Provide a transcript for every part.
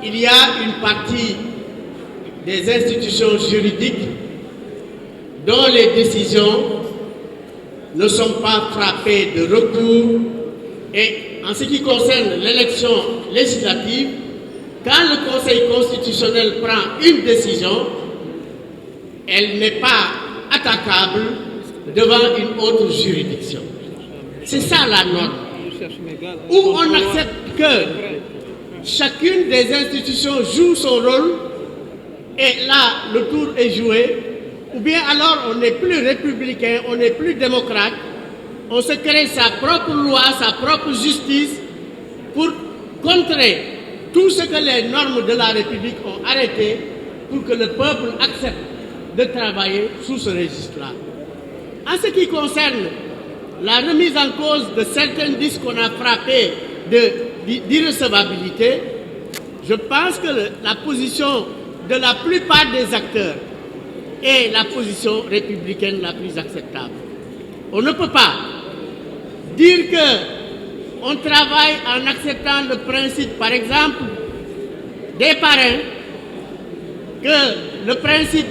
il y a une partie des institutions juridiques dont les décisions ne sont pas frappées de recours. Et en ce qui concerne l'élection législative, quand le Conseil constitutionnel prend une décision, elle n'est pas attaquable devant une autre juridiction. C'est ça la norme. Où on accepte que chacune des institutions joue son rôle et là le tour est joué, ou bien alors on n'est plus républicain, on n'est plus démocrate, on se crée sa propre loi, sa propre justice pour contrer tout ce que les normes de la République ont arrêté pour que le peuple accepte de travailler sous ce registre-là. En ce qui concerne la remise en cause de certains disques qu'on a frappés d'irrecevabilité, je pense que la position de la plupart des acteurs est la position républicaine la plus acceptable. On ne peut pas dire qu'on travaille en acceptant le principe, par exemple, des parrains, que le principe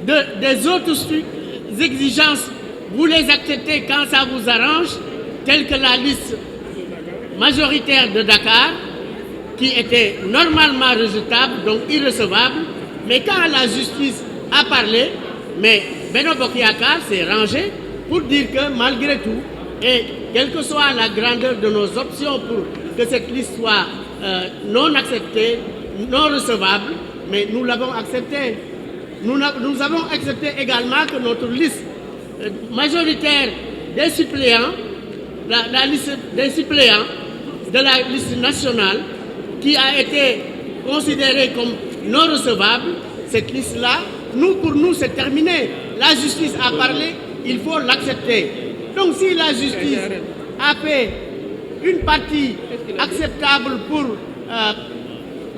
des autres exigences, vous les acceptez quand ça vous arrange, telle que la liste majoritaire de Dakar, qui était normalement rejetable, donc irrecevable, mais quand la justice a parlé, mais Benno Bokk Yakaar s'est rangé pour dire que malgré tout, et quelle que soit la grandeur de nos options pour que cette liste soit non acceptée, non recevable, mais nous l'avons acceptée. Nous avons accepté également que notre liste majoritaire des suppléants, la liste des suppléants de la liste nationale, qui a été considérée comme non recevable, cette liste-là, pour nous, c'est terminé. La justice a parlé, il faut l'accepter. Donc si la justice a fait une partie acceptable pour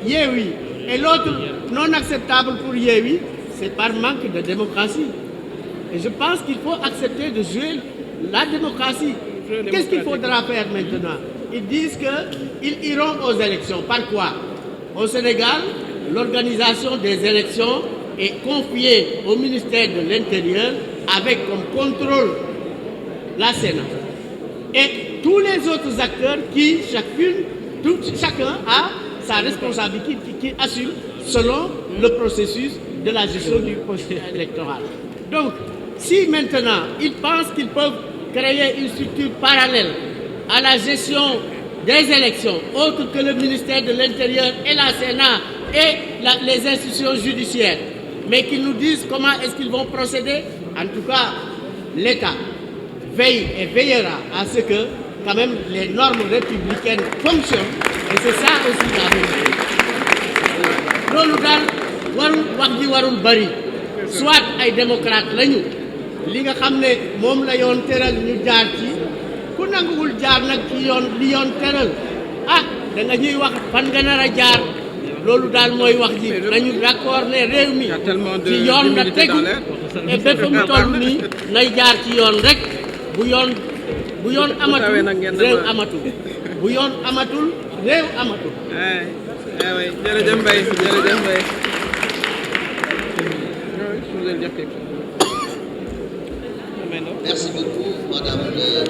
Yewwi et l'autre non acceptable pour Yewwi, c'est par manque de démocratie. Et je pense qu'il faut accepter de jouer la démocratie. Qu'est-ce qu'il faudra faire maintenant? Ils disent qu'ils iront aux élections. Par quoi? Au Sénégal, l'organisation des élections est confiée au ministère de l'Intérieur avec comme contrôle la Sénat. Et tous les autres acteurs qui, chacun a sa responsabilité qui assume selon le processus de la gestion du processus électoral. Donc, si maintenant ils pensent qu'ils peuvent créer une structure parallèle à la gestion des élections, autre que le ministère de l'Intérieur et la Sénat et les institutions judiciaires, mais qu'ils nous disent comment est-ce qu'ils vont procéder, en tout cas, l'État veille et veillera à ce que, quand même, les normes républicaines fonctionnent, et c'est ça aussi la vérité. loolu daal wax ji warul bari soit ay démocrate lañu li nga xam ne moom la yoon teral ñu jaar ci ku nanguwul jaar nag ci yoon li yoon teral da nga ñuy wax fan nga nar a jaar loolu daal mooy wax ji nañu d'accord ne réew mi ci yoon na tegu et bépp mu toll nii nay jaar ci yoon rek bu yoon amatul réew amatul bu yoon amatul réew amatul. jërëjëf Mbaye jërëjëf Mbaye. Merci beaucoup, Madame la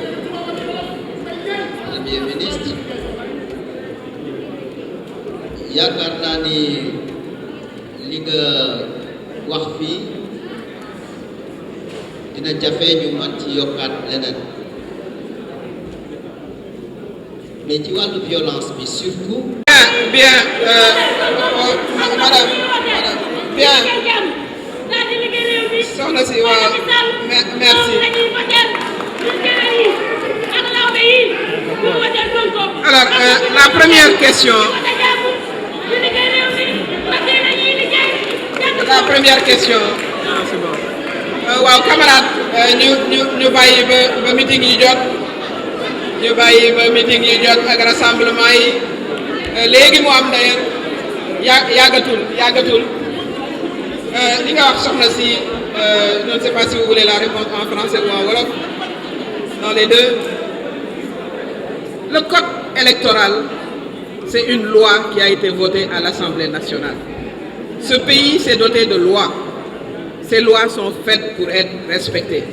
Première ministre. yaakaar naa ni li nga wax fii dina jafe ñu mën ci yokkaat leneen mais ci wàllu violence bi surtout. Bien, madame, bien. Soxna si waaw merci. Alors, la première question. La première question. C'est bon. waaw camarade ñu bàyyi ba meeting yi jot. ñu bàyyi ba meeting yi jot ak rassemblement yi. léegi mu am d'ailleurs yàggatul li nga wax soxna si je ne sais pas si vous voulez la réponse en français ou en wolof dans les deux. Le code électoral c'est une loi qui a été votée à l'Assemblée nationale. Ce pays s'est doté de lois. Ces lois sont faites pour être respectées.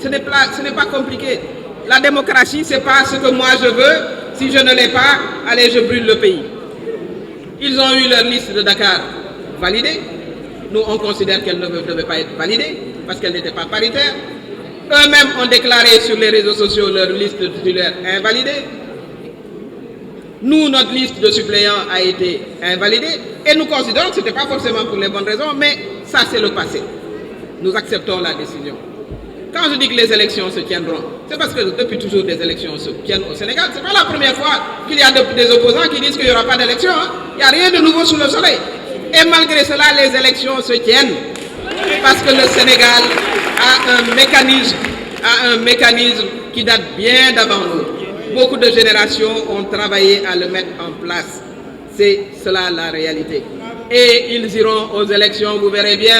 Ce n'est pas compliqué. La démocratie, ce n'est pas ce que moi je veux. Si je ne l'ai pas, allez, je brûle le pays. Ils ont eu leur liste de Dakar validée. Nous, on considère qu'elle ne devait pas être validée parce qu'elle n'était pas paritaire. Eux-mêmes ont déclaré sur les réseaux sociaux leur liste de titulaires invalidée. Nous, notre liste de suppléants a été invalidée et nous considérons que ce n'était pas forcément pour les bonnes raisons, mais ça, c'est le passé. Nous acceptons la décision. Quand je dis que les élections se tiendront, c'est parce que depuis toujours des élections se tiennent au Sénégal. Ce n'est pas la première fois qu'il y a des opposants qui disent qu'il n'y aura pas d'élections. Il n'y a rien de nouveau sous le soleil. Et malgré cela, les élections se tiennent parce que le Sénégal a un mécanisme qui date bien d'avant nous. Beaucoup de générations ont travaillé à le mettre en place. C'est cela la réalité. Et ils iront aux élections, vous verrez bien.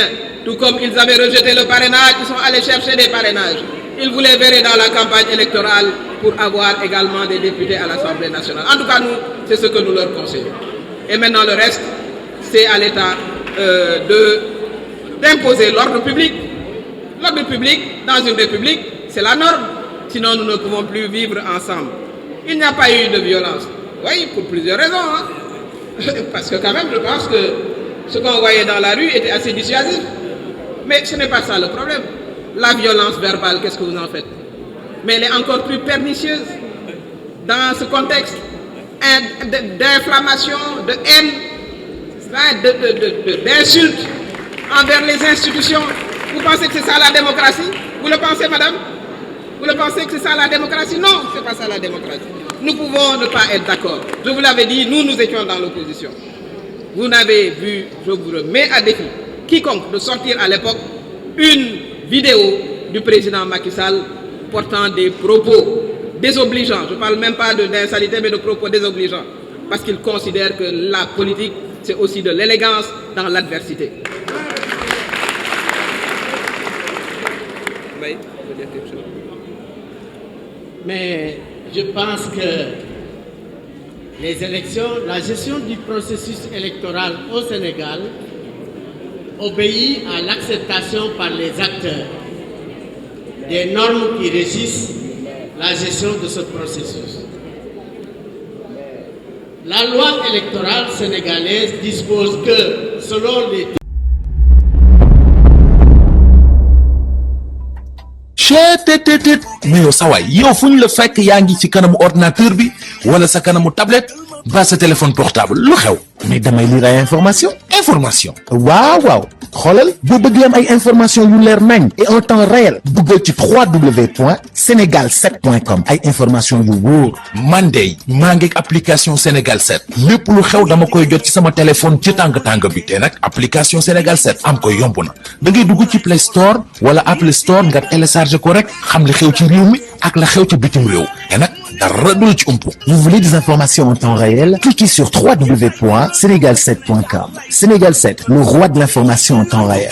Tout comme ils avaient rejeté le parrainage, ils sont allés chercher des parrainages. Ils vous les verrez dans la campagne électorale pour avoir également des députés à l'Assemblée nationale. En tout cas, nous, c'est ce que nous leur conseillons. Et maintenant, le reste, c'est à l'État d'imposer l'ordre public. L'ordre public, dans une république, c'est la norme. Sinon, nous ne pouvons plus vivre ensemble. Il n'y a pas eu de violence. Oui, pour plusieurs raisons. Parce que quand même, je pense que ce qu'on voyait dans la rue était assez dissuasif. Mais ce n'est pas ça le problème. La violence verbale, qu'est-ce que vous en faites? Mais elle est encore plus pernicieuse dans ce contexte d'inflammation, de haine, d'insultes envers les institutions. Vous pensez que c'est ça la démocratie? Vous le pensez, madame? Vous le pensez que c'est ça la démocratie? Non, ce n'est pas ça la démocratie. Nous pouvons ne pas être d'accord. Je vous l'avais dit, nous étions dans l'opposition. Vous n'avez vu, je vous remets à défi, quiconque de sortir à l'époque une vidéo du président Macky Sall portant des propos désobligeants. Je ne parle même pas d'insalité, mais de propos désobligeants. Parce qu'il considère que la politique, c'est aussi de l'élégance dans l'adversité. Oui, vous dire quelque chose. Mais je pense que les élections, la gestion du processus électoral au Sénégal obéit à l'acceptation par les acteurs des normes qui régissent la gestion de ce processus. La loi électorale sénégalaise dispose que, selon les mais yow sa waay yow fu ñu la fekk yaa ngi ci kanamu ordinateur bi wala sa kanamu tablette ba sa téléphone portable lu xew mais damay lire ay information waaw xoolal boo bëgg am ay information yu leer nañ et en temps réel duggal ci www.senegal7.com ay information yu wóor man de maa ngi application Sénégal 7 lépp lu xew dama koy jot ci sama téléphone ci tàng bi te nag application Sénégal 7 am ko yomb na da ngay dugg ci Play Store wala Apple Store nga télécharger ko rek xam li xew ci réew mi ak la xew ci bitim réew te nag dara du ci umpu. Vous voulez des informations en temps réel? Cliquez sur www.senegal7.com. Sénégal 7, le roi de l'information en temps réel.